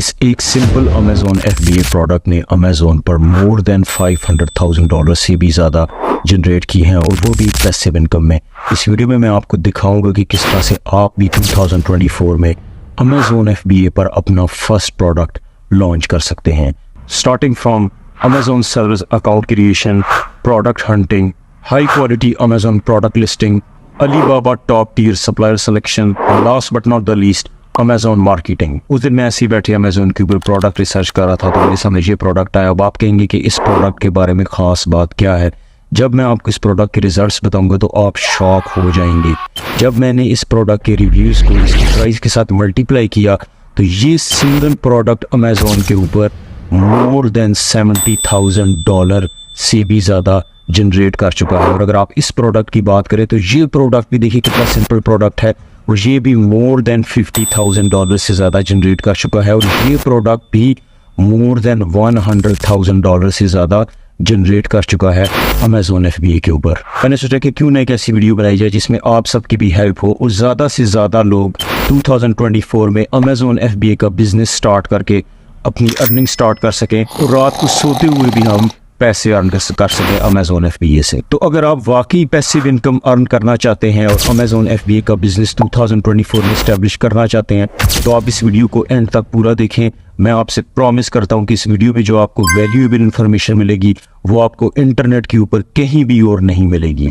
इस एक simple Amazon FBA product ने अमेजोन पर मोर देन $500,000 से भी ज़्यादा जनरेट की हैं, और वो भी पैसिव इनकम में। इस वीडियो में मैं आपको दिखाऊंगा कि किस तरह से आप भी 2024 में अमेजोन FBA पर अपना फर्स्ट प्रोडक्ट लॉन्च कर सकते हैं। Starting from Amazon service account creation, product hunting, high quality Amazon product listing, Alibaba top tier supplier selection, last but not the least Amazon marketing. उस दिन मैं ऐसे ही बैठे अमेजोन के ऊपर प्रोडक्ट रिसर्च कर रहा था तो मेरे सामने ये प्रोडक्ट आया। अब आप कहेंगे कि इस प्रोडक्ट के बारे में खास बात क्या है। जब मैं आपको इस प्रोडक्ट के रिजल्ट्स बताऊंगा तो आप शॉक हो जाएंगे। जब मैंने इस प्रोडक्ट के रिव्यूज़ को इसकी प्राइस के साथ मल्टीप्लाई किया तो ये सिंगल प्रोडक्ट अमेजोन के ऊपर मोर देन $70,000 से भी ज़्यादा जनरेट कर चुका है। और अगर आप इस प्रोडक्ट की बात करें तो ये प्रोडक्ट भी देखिए कितना सिंपल प्रोडक्ट है, और ये भी मोर देन $50,000 से ज़्यादा जनरेट कर चुका है, और ये प्रोडक्ट भी मोर देन $100,000 से ज़्यादा जनरेट कर चुका है अमेजोन FBA के ऊपर। मैंने सोचा कि क्यों ना एक ऐसी वीडियो बनाई जाए जिसमें आप सबकी भी हेल्प हो और ज़्यादा से ज़्यादा लोग 2024 में अमेजोन FBA का बिजनेस स्टार्ट करके अपनी अर्निंग स्टार्ट कर सकें, और रात को सोते हुए भी हम पैसे अर्न कर सकें अमेजोन FBA से। तो अगर आप वाकई पैसिव इनकम अर्न करना चाहते हैं और अमेजोन FBA का बिजनेस 2024 में इस्टेब्लिश करना चाहते हैं तो आप इस वीडियो को एंड तक पूरा देखें। मैं आपसे प्रॉमिस करता हूं कि इस वीडियो में जो आपको वैल्यूएबल इन्फॉर्मेशन मिलेगी वो आपको इंटरनेट के ऊपर कहीं भी और नहीं मिलेगी।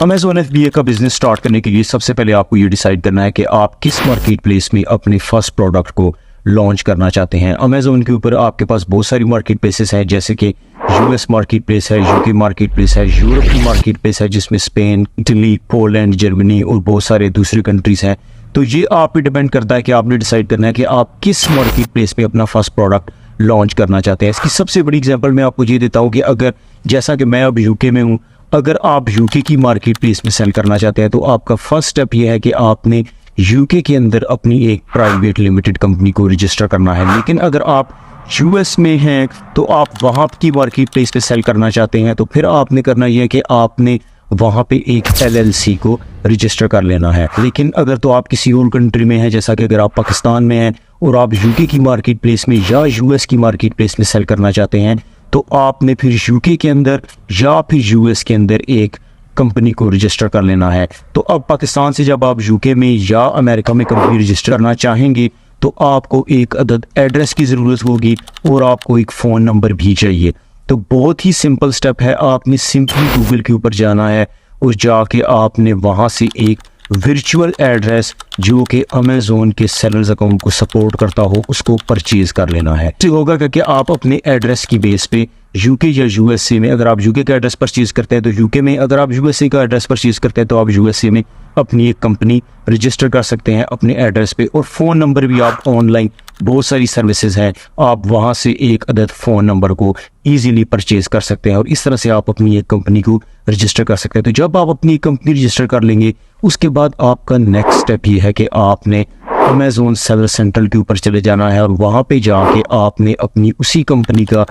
अमेजोन FBA का बिजनेस स्टार्ट करने के लिए सबसे पहले आपको ये डिसाइड करना है कि आप किस मार्केट प्लेस में अपने फर्स्ट प्रोडक्ट को लॉन्च करना चाहते हैं। अमेजोन के ऊपर आपके पास बहुत सारी मार्केट प्लेसेस हैं, जैसे कि US मार्केट प्लेस है, UK मार्केट प्लेस है, यूरोप की मार्केट प्लेस है जिसमें स्पेन, इटली, पोलैंड, जर्मनी और बहुत सारे दूसरी कंट्रीज हैं। तो ये आप पे डिपेंड करता है कि आपने डिसाइड करना है कि आप किस मार्केट प्लेस में अपना फर्स्ट प्रोडक्ट लॉन्च करना चाहते हैं। इसकी सबसे बड़ी एग्जांपल मैं आपको ये देता हूँ कि अगर जैसा कि मैं अब UK में हूँ, अगर आप UK की मार्केट प्लेस में सेल करना चाहते हैं तो आपका फर्स्ट स्टेप ये है कि आपने UK के अंदर अपनी एक प्राइवेट लिमिटेड कंपनी को रजिस्टर करना है। लेकिन अगर आप US में हैं तो आप वहाँ की मार्केट प्लेस पे सेल करना चाहते हैं तो फिर आपने करना यह है कि आपने वहाँ पे एक LLC को रजिस्टर कर लेना है। लेकिन अगर तो आप किसी और कंट्री में हैं, जैसा कि अगर आप पाकिस्तान में हैं और आप UK की मार्केट प्लेस में या US की मार्केट प्लेस में सेल करना चाहते हैं तो आपने फिर UK के अंदर या फिर US के अंदर एक कंपनी को रजिस्टर कर लेना है। तो अब पाकिस्तान से जब आप UK में या अमेरिका में कंपनी रजिस्टर करना चाहेंगे तो आपको एक अदद एड्रेस की ज़रूरत होगी और आपको एक फ़ोन नंबर भी चाहिए। तो बहुत ही सिंपल स्टेप है, आपने सिंपली गूगल के ऊपर जाना है और जाके आपने वहाँ से एक वर्चुअल एड्रेस जो कि अमेजोन के सेलर्स अकाउंट को सपोर्ट करता हो उसको परचेज कर लेना है। तो होगा कि आप अपने एड्रेस की बेस पे UK या USA में, अगर आप UK का एड्रेस परचेज करते हैं तो UK में, अगर आप USA का एड्रेस परचेज करते हैं तो आप USA में अपनी एक कंपनी रजिस्टर कर सकते हैं अपने एड्रेस पे। और फ़ोन नंबर भी आप ऑनलाइन बहुत सारी सर्विसेज हैं, आप वहाँ से एक अदद फ़ोन नंबर को ईजिली परचेज कर सकते हैं और इस तरह से आप अपनी एक कंपनी को रजिस्टर कर सकते हैं। तो जब आप अपनी कंपनी रजिस्टर कर लेंगे उसके बाद आपका नेक्स्ट स्टेप ये है कि आपने अमेजोन सेलर सेंट्रल के ऊपर चले जाना है और वहाँ पे जाके आपने अपनी उसी कंपनी का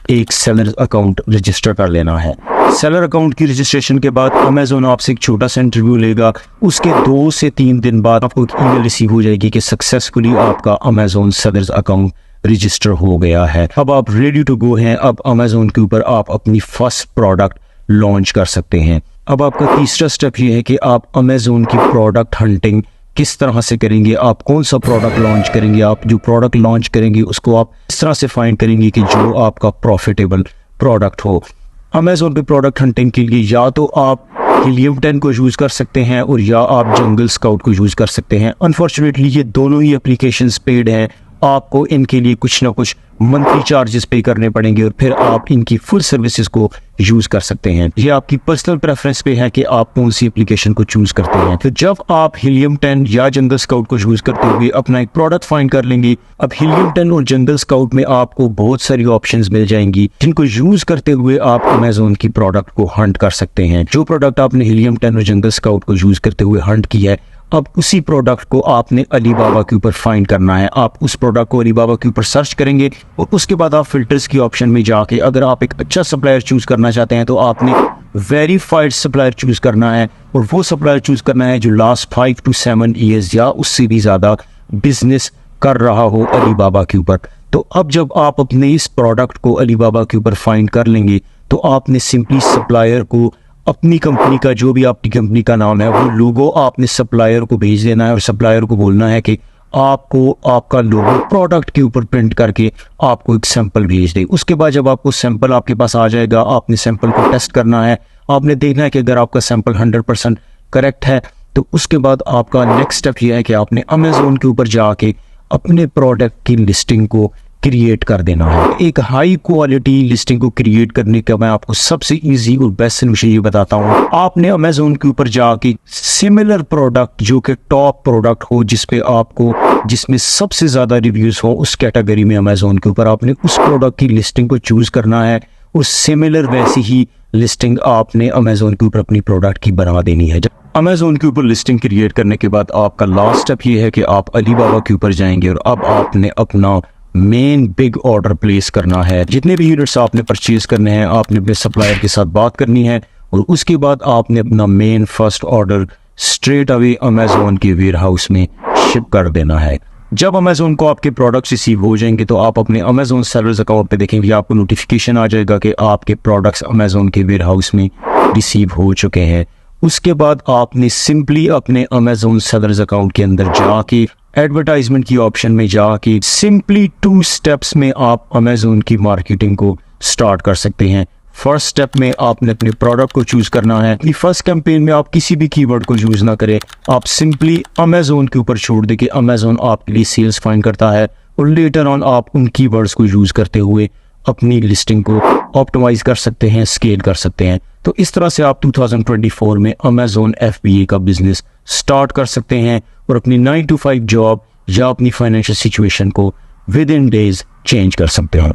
एक सेलर अकाउंट रजिस्टर कर लेना है। सेलर अकाउंट की रजिस्ट्रेशन के बाद अमेजोन आपसे एक छोटा सा इंटरव्यू लेगा। उसके 2 से 3 दिन बाद आपको एक ईमेल रिसीव हो जाएगी कि सक्सेसफुली आपका अमेजोन सेलर्स अकाउंट रजिस्टर हो गया है। अब आप रेडी टू गो हैं। अब अमेजोन के ऊपर आप अपनी फर्स्ट प्रोडक्ट लॉन्च कर सकते हैं। अब आपका तीसरा स्टेप ये है कि आप अमेजोन की प्रोडक्ट हंटिंग किस तरह से करेंगे, आप कौन सा प्रोडक्ट लॉन्च करेंगे, आप जो प्रोडक्ट लॉन्च करेंगे उसको आप इस तरह से फाइंड करेंगे कि जो आपका प्रॉफिटेबल प्रोडक्ट हो। अमेजोन पे प्रोडक्ट हंटिंग के लिए या तो आप हीलियम 10 को यूज़ कर सकते हैं और या आप जंगल स्काउट को यूज़ कर सकते हैं। अनफॉर्चुनेटली ये दोनों ही एप्लीकेशंस पेड हैं, आपको इनके लिए कुछ ना कुछ मंथली चार्जेस पे करने पड़ेंगे और फिर आप इनकी फुल सर्विसेज को यूज़ कर सकते हैं। ये आपकी पर्सनल प्रेफरेंस पे है कि आप कौन सी एप्लीकेशन को चूज़ करते हैं। तो जब आप हीलियम 10 या जंगल स्काउट को यूज़ करते हुए अपना एक प्रोडक्ट फाइंड कर लेंगे, अब हीलियम 10 और जंगल स्काउट में आपको बहुत सारी ऑप्शंस मिल जाएंगी जिनको यूज़ करते हुए आप अमेजोन की प्रोडक्ट को हंट कर सकते हैं। जो प्रोडक्ट आपने हीलियम 10 और जंगल स्काउट को यूज़ करते हुए हंट किया है, अब उसी प्रोडक्ट को आपने अलीबाबा के ऊपर फाइंड करना है। आप उस प्रोडक्ट को अलीबाबा के ऊपर सर्च करेंगे और उसके बाद आप फिल्टर्स की ऑप्शन में जाके अगर आप एक अच्छा सप्लायर चूज़ करना चाहते हैं तो आपने वेरीफाइड सप्लायर चूज़ करना है और वो सप्लायर चूज़ करना है जो लास्ट 5 to 7 ईयर्स या उससे भी ज़्यादा बिजनेस कर रहा हो अलीबाबा के ऊपर। तो अब जब आप अपने इस प्रोडक्ट को अलीबाबा के ऊपर फाइंड कर लेंगे तो आपने सिंपली सप्लायर को अपनी कंपनी का, जो भी आपकी कंपनी का नाम है, वो लोगो आपने सप्लायर को भेज देना है और सप्लायर को बोलना है कि आपको आपका लोगो प्रोडक्ट के ऊपर प्रिंट करके आपको एक सैंपल भेज दे। उसके बाद जब आपको सैंपल आपके पास आ जाएगा, आपने सैंपल को टेस्ट करना है, आपने देखना है कि अगर आपका सैंपल 100% करेक्ट है तो उसके बाद आपका नेक्स्ट स्टेप ये है कि आपने अमेज़ोन के ऊपर जाके अपने प्रोडक्ट की लिस्टिंग को क्रिएट कर देना है। एक हाई क्वालिटी लिस्टिंग को क्रिएट करने का मैं आपको सबसे इजी और बेस्ट सोल्यूशन ये बताता हूँ। आपने अमेज़ोन के ऊपर जाके सिमिलर प्रोडक्ट जो कि टॉप प्रोडक्ट हो, जिसमें सबसे ज़्यादा रिव्यूज़ हो, उस कैटेगरी में अमेज़ोन के ऊपर आपने उस प्रोडक्ट की लिस्टिंग को चूज़ करना है। उस सिमिलर वैसी ही लिस्टिंग आपने अमेज़ोन के ऊपर अपनी प्रोडक्ट की बना देनी है। जब अमेज़ोन के ऊपर लिस्टिंग क्रिएट करने के बाद आपका लास्ट स्टेप ये है कि आप अलीबाबा के ऊपर जाएंगे और अब आपने अपना मेन बिग ऑर्डर प्लेस करना है। जितने भी यूनिट्स आपने परचेज करने हैं, आपने अपने सप्लायर के साथ बात करनी है और उसके बाद आपने अपना main first order straight away Amazon के वेयर हाउस में शिप कर देना है। जब अमेज़ोन को आपके प्रोडक्ट्स रिसीव हो जाएंगे तो आप अपने अमेज़ोन सेलर्स अकाउंट पे देखेंगे, आपको नोटिफिकेशन आ जाएगा कि आपके प्रोडक्ट्स अमेज़ोन के वेयर हाउस में रिसीव हो चुके हैं। उसके बाद आपने सिंपली अपने अमेज़ोन सेलर्स अकाउंट के अंदर जाके एडवर्टाइजमेंट की ऑप्शन में जाके सिंपली 2 स्टेप्स में आप अमेज़ोन की मार्केटिंग को स्टार्ट कर सकते हैं। फर्स्ट स्टेप में आपने अपने प्रोडक्ट को चूज करना है। फर्स्ट कैंपेन में आप किसी भी कीवर्ड को यूज ना करें, आप सिंपली अमेज़ोन के ऊपर छोड़ दें कि अमेज़ोन आपके लिए सेल्स फाइंड करता है और लेटर ऑन आप उन कीवर्ड्स को यूज करते हुए अपनी लिस्टिंग को ऑप्टिमाइज कर सकते हैं, स्केल कर सकते हैं। तो इस तरह से आप 2024 में अमेज़ोन FBA का बिजनेस स्टार्ट कर सकते हैं और अपनी 9 to 5 जॉब या अपनी फाइनेंशियल सिचुएशन को विद इन डेज चेंज कर सकते हैं।